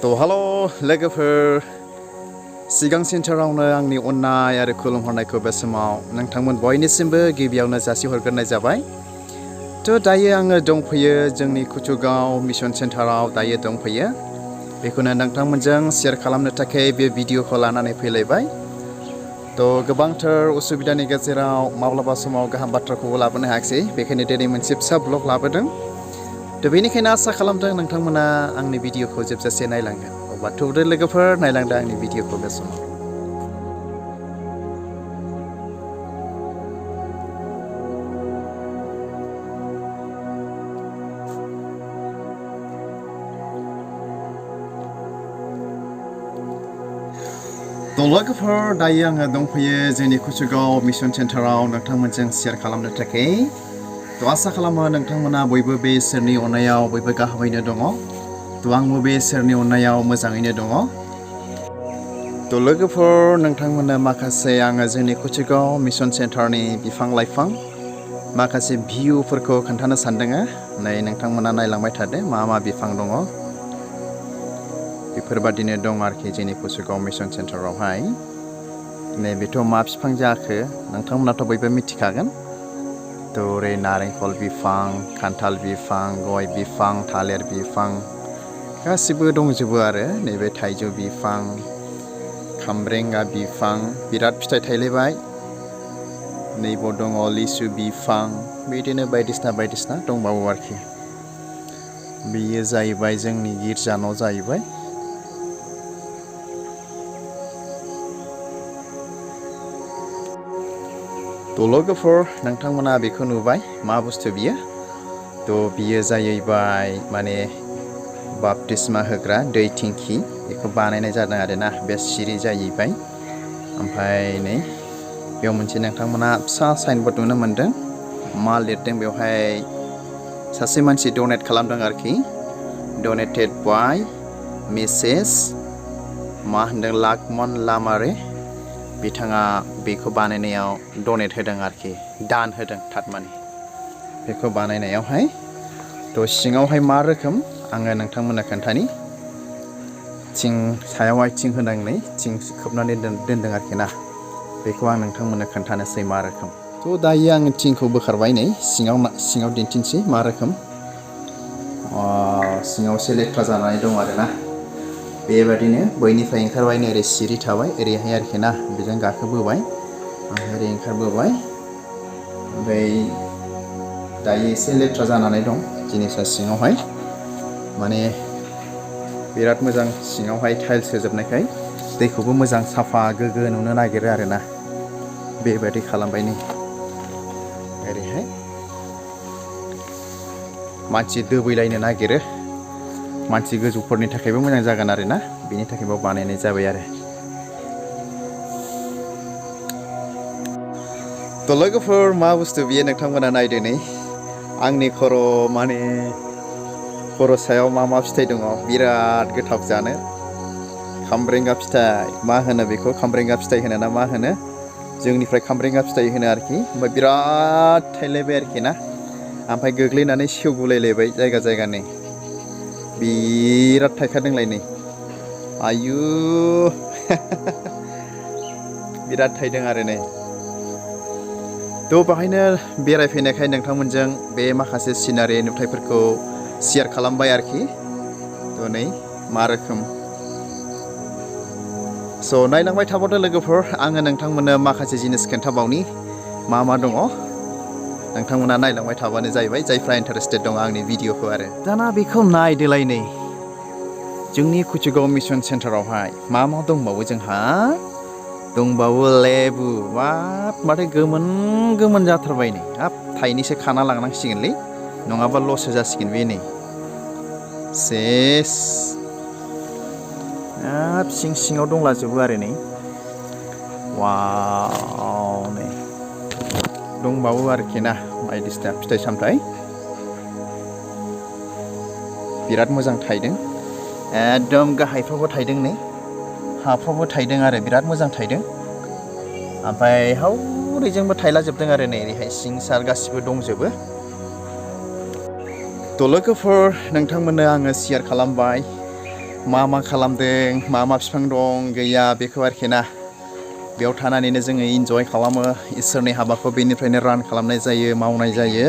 तो हेलो लोगोफोर सिगां सेन्टारावनो आंनि अननाय आरो खुलुमहरनायखौ बे समाव नोंथांमोन बयनिसिमबो गिबियावनो जासिहरग्रोनाय जाबाय। तो दायो आङो दंफैयो जोंनि कुचुगाव मिशन सेन्टाराव दायो दंफैयो। बेखौनो नोंथांमोनजों शेयार खालामनो थाखाय बे भिडिअखौ लानानै फैलायबाय। तो गोबांथार उसुबिदानि गेजेराव माब्लाबा समाव गाहाम बाथ्राखौबो लाबोनो हायाखिसै, बेखायनो दिनै मोनसे फिसा ब्लग लाबोदों। तो बेनिखायनो आसा खालामदों नोंथांमोना आंनि भिडिअखौ जोबजासे नायलांगोन। अब्ला थौदो लोगोफोर नायलांदो आंनि भिडिअखौ बे समाव। तो लोगोफोर दायो आङो दंफैयो जोंनि कुचुगाव मिशन सेन्टाराव नोंथांमोनजों शेयार खालामनो थाखाय। तो आसा खालामो नोंथांमोना बयबो बे इसोरनि अननायाव बयबो गाहामैनो दङ। तो आंबो बे इसोरनि अननायाव मोजाङैनो दङ। तो लोगोफोर नोंथांमोननो माखासे आङो जोंनि कुचुगाव मिशन सेन्टारनि बिफां लाइफां माखासे भिउफोरखौ खोन्थानो सानदों। नै नोंथांमोना नायलांबाय थादो मा मा बिफां दङ। बेफोरबादिनो दं आरोखि जोंनि कुचुगाव मिशन सेन्टारावहाय। नैबेथ' मा बिफां जाखो नोंथांमोनाथ' बयबो मिथिखागोन। तो ओरै नारेंखल बिफां, खान्थाल बिफां, गय बिफां, थालिर बिफां गासिबो दंजोबो आरो। नैबे थाइजौ बिफां, खामब्रेंगा बिफां बिराद फिथाइ थायलायबाय। नैबाव दङ लिसु बिफां, बिदिनो बायदिसिना दंबावो आरोखि। बेयो जाहैबाय जोंनि गिर्जा न' जाहैबाय। तो लोगोफोर नोंथांमोना बेखौ नुबाय मा बुस्थु बियो। तो बियो जाहैबाय माने बाप्तिस्मा होग्रा दै टेंखि, बेखौ बानायनाय जादों आरोना। बे सिरि जाहैबाय। ओमफ्राय नै बेयाव मोनसे नोंथांमोना फिसा साइनबोर्ड नुनो मोनदों। मा लिरदों बेवहाय सासे मानसि डनेट खालामदों आरोखि। डनेटेड बाय मिसेस मा होनदों लाकमन लामारे। बिथाङा बेखौ बानायनायाव डनेट होदों आरोखि, दान होदों थारमाने बेखौ बानायनायावहाय। तो सिङावहाय मा रोखोम आङो नोंथांमोननो खोन्थानि। थिं सायावहाय थिं होनानै थिं खोबनानै दोनदों आरोखि ना। बेखौ आं नोंथांमोननो खोन्थानोसै मा रोखोम। तो दायो आङो थिंखौ बोखारबाय, नै सिङाव दिन्थिनोसै मा रोखोम। सिङाव एसे लेथ्रा जानानै दं आरोना। बेबादिनो बैनिफ्राय ओंखारबाय नै ओरै सिरि थाबाय ओरैहाय आरोखि ना। बेजों गाखोबोबाय ओमफ्राय ओरै ओंखारबोबाय। ओमफ्राय दायो एसे लेथ्रा जानानै दं जिनिसा सिङावहाय। माने बिराद मोजां सिङावहाय टाइल्स होजोबनायखाय दैखौबो मोजां साफा गोग्गो नुनो नागिरो आरोना। बेबायदि खालामबाय नै ओरैहाय। मानसि दोबैलायनो नागिरो। मानसि गोजौफोरनि थाखायबो मोजां जागोन आरोना, बेनि थाखायबो बानायनाय जाबाय आरो। तो लोगोफोर मा बुस्थु बियो नोंथांमोना नायदो नै। आंनि खर' माने खर' सायाव मा फिथाइ दङ बिराद गोथाव जानो। खामब्रेंगा फिथाइ, मा होनो बेखौ खामब्रेंगा फिथाइ होनो ना मा होनो। जोंनिफ्राय खामब्रेंगा फिथाइ होनो आरोखि। ओमफ्राय बिराद थायलायबाय आरोखि ना। ओमफ्राय गोग्लैनानै सेवगुलायलायबाय जायगा जायगानि। बिराद थायखादोंलाय नै। आयु बिराद थायदों आरो नै। तो बाहायनो बेरायफैनायखाय नोंथांमोनजों बे माखासे सिनारि नुथायफोरखौ शेयार खालामबाय आरोखि। तो नै मा रोखोम। स' नायलांबाय थाबावदो लोगोफोर, आङो नोंथांमोननो माखासे जिनिस खोन्थाबावनि मा दङ। नोंथांमोना नायलांबाय थाबानो जाहैबाय जायफ्रा इन्टारेस्टेड दङ आंनि भिडिअखौ आरो। दाना बेखौ नायदोलाय नै जोंनि कुचुगाव मिशन सेन्टारावहाय मा दंबावो जोंहा। दंबावो लेबु। माथो गोमोन जाथारबाय नै। हाब थाइनैसो खाना लांनांसिगोनलै, नङाबा लससो जासिगोन बे नै सेस। हाब सिङाव दंलाजोबो आरो नै। वाव नै दंबावो आरोखि ना बायदिसिना फिथाइ सामथाइ। बिराद मोजां थायदों। एकदम गाहायफ्रावबो थायदों नै, हाफ्रावबो थायदों आरो बिराद मोजां थायदों। ओमफ्राय हौरैजोंबो थायलाजोबदों आरो नै ओरैहाय सिं सार गासिबो दंजोबो। तो लोगोफोर नोंथांमोननो आङो शेयार खालामबाय मा खालामदों मा बिफां दं गैया बेखौ आरोखि ना बेयाव थानानैनो जोङो इन्जय खालामो इसोरनि हाबाखौ बेनिफ्रायनो रान खालामनाय जायो मावनाय जायो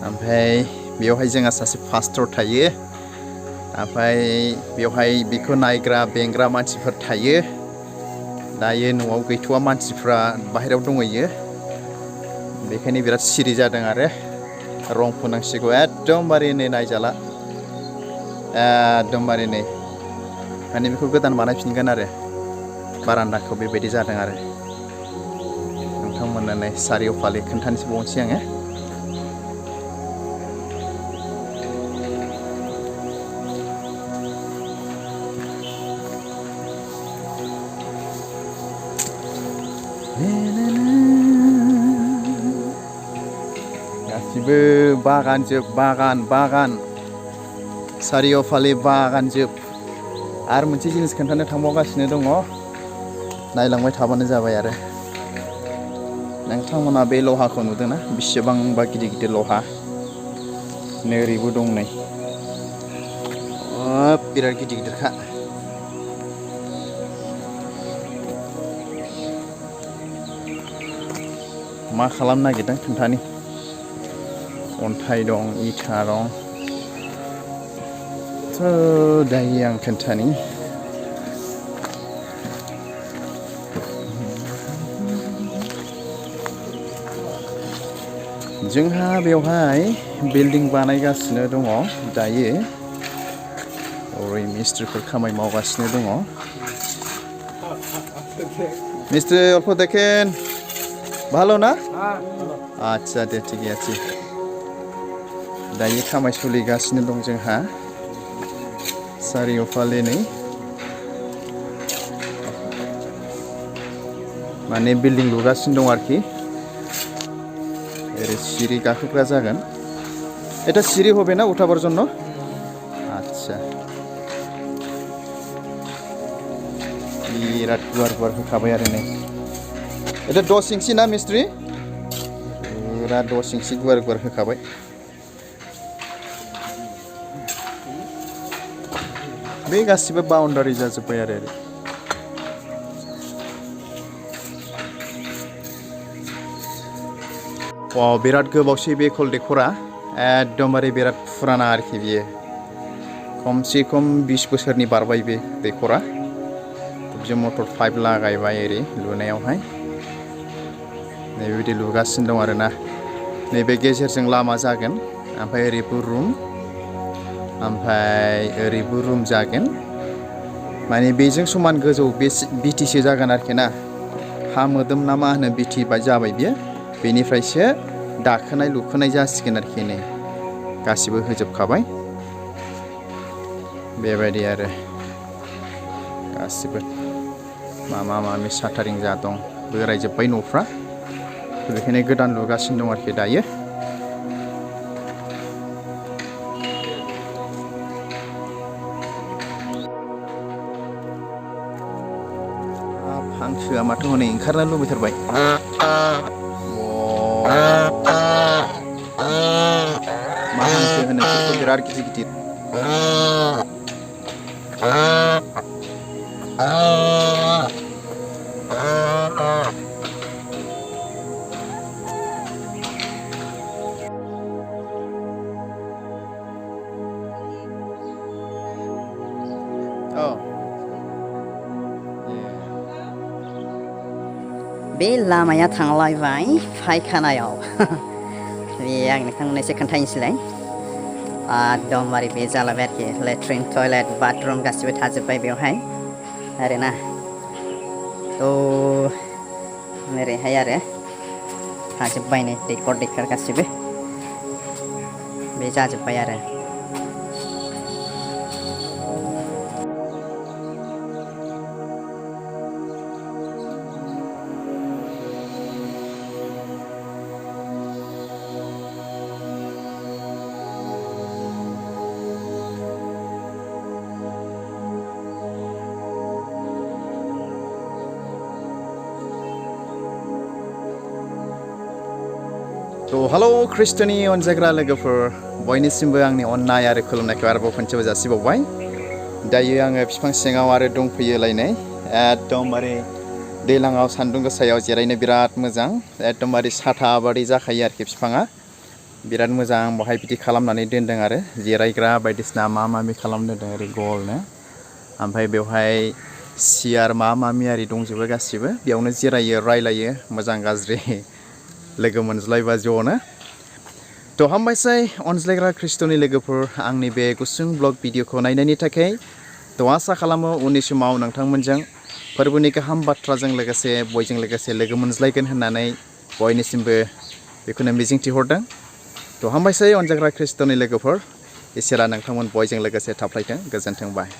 ओमफ्राय बेवहाय जोंहा सासे पास्टर थायो ओमफ्राय बेवहाय बेखौ नायग्रा बेंग्रा मानसिफोर थायो दायो न'आव गैथ'वा मानसिफ्रा बाहेरायाव दंहैयो बेखायनो बिराद सिरि जादों आरो रं फोनांसिगौ एकदमबारे नै नायजाला एकदमबारे नै माने बेखौ गोदान बानायफिनगोन आरो बारान्दाखौ बेबायदि जादों आरो नोंथांमोननो नै सारिय'फाले खोन्थानोसै बावनोसै आङो गासिबो बागानजोब बागान सारिय'फाले बागानजोब आरो मोनसे जिनिस खोन्थानो थांबावगासिनो दङ नायलांबाय थाबानो जाबाय आरो नोंथांमोना बे लहाखौ नुदोंना बेसेबांबा गिदिर लहा नै ओरैबो दं नै बिराद गिदिरखा मा खालामनो नागिरदों खोन्थानि अन्थाइ दं इथा दं दायो आं खोन्थानि जोंहा बेवहाय बिल्डिं बानायगासिनो दङ दायो ओरै मिस्ट्रिफोर खामानि मावगासिनो दङ मिस्ट्रि अल्प देखेन ভালো না আচ্ছা দে ঠিক আছে दायो खामानि सोलिगासिनो दं जोंहा सारिय'फाले नै माने बिल्डिं लुगासिनो दं आरोखि এর সিঁড়ি গাখোগ্রা जागोन এটা সিঁড়ি হবে না উঠাবার জন্য আচ্ছা বিরাট গুয়ার होखाबाय आरो नै এটা 10 ইঞ্চি না মিস্ত্রি পুরা 10 ইঞ্চি গুয়ার होखाबाय बे गासिबो बाउन्डारि जाजोब्बाय आरो बिराद गोबावसै बे कल दैखरा एकदमबारे बिराद फुराना आरोखि बियो खमसे खम 20 बोसोरनि बारबाय बे दैखरा बियो मटर पाइप लागायबाय ओरै लुनायावहाय नैबेबायदि लुगासिनो दं आरोना नैबे गेजेरजों लामा जागोन ओमफ्राय ओरैबो रुम ओमफ्राय ओरैबो रुम जागोन माने बेजों समान गोजौ बे बिटिसि जागोन आरोखि ना हा मोदोम ना मा होनो बिटि जाबाय बियो बेनिफ्रायसो दाखोनाय लुखोनाय जासिगोन आरोखि नै गासिबो होजोबखाबाय बेबायदि आरो गासिबो माबा साटारिं जा दं बोरायजोब्बाय न'फ्रा बेखायनो गोदान लुगासिनो दं आरोखि दायो हांसोआ माथो हनै ओंखारनो लुबैथारबाय मा हांसो होनो बेखौ बिराद गिदिर बे लामाया थांलायबाय फायखानायाव बे आं नोंथांमोननो एसे खोन्थानोसैलाय एकदमबारे बे जालायबाय आरोखि लेट्रिन टयलेट बाथरुम गासिबो थाजोब्बाय बेवहाय आरोना ओरैहाय आरो थाजोब्बाय नै दैखर गासिबो बे जाजोब्बाय आरो हेलो खृष्टनि अनजाग्रा लोगोफोर बयनिसिमबो आंनि अननाय आरो खुलुमनायखौ आरोबाव खनसेबो जासिबावबाय दायो आङो बिफां सिङाव आरो दंफैयोलायनै एकदमबारे दैलाङाव सान्दुं गोसायाव जिरायनो बिराद मोजां एकदमबारे साथा बादि जाखायो आरोखि बिफाङा बिराद मोजां बहाय बिदि खालामनानै दोनदों आरो जिरायग्रा बायदिसिना माबि खालामना दोनदों ओरै गलनो ओमफ्राय बेवहाय सियार मामि आरि दंजोबो गासिबो बेयावनो जिरायो रायलायो मोजां गाज्रि लोगो मोनज्लायबा ज'नो थ' हामबायसै अनज्लायग्रा ख्रिस्ट'नि लोगोफोर आंनि बे गुसुं ब्लग भिडिअखौ नायनायनि थाखाय थ' आसा खालामो उननि समाव नोंथांमोनजों फोरबोनि गाहाम बाथ्राजों लोगोसे बयजों लोगोसे लोगो मोनज्लायगोन होननानै बयनिसिमबो बेखौनो मिजिंथिहरदों थ' हामबायसै अनजाग्रा ख्रिस्ट'नि लोगोफोर इसोरा नोंथांमोन बयजों लोगोसे थाफ्लायथों गोजोन्थों बाय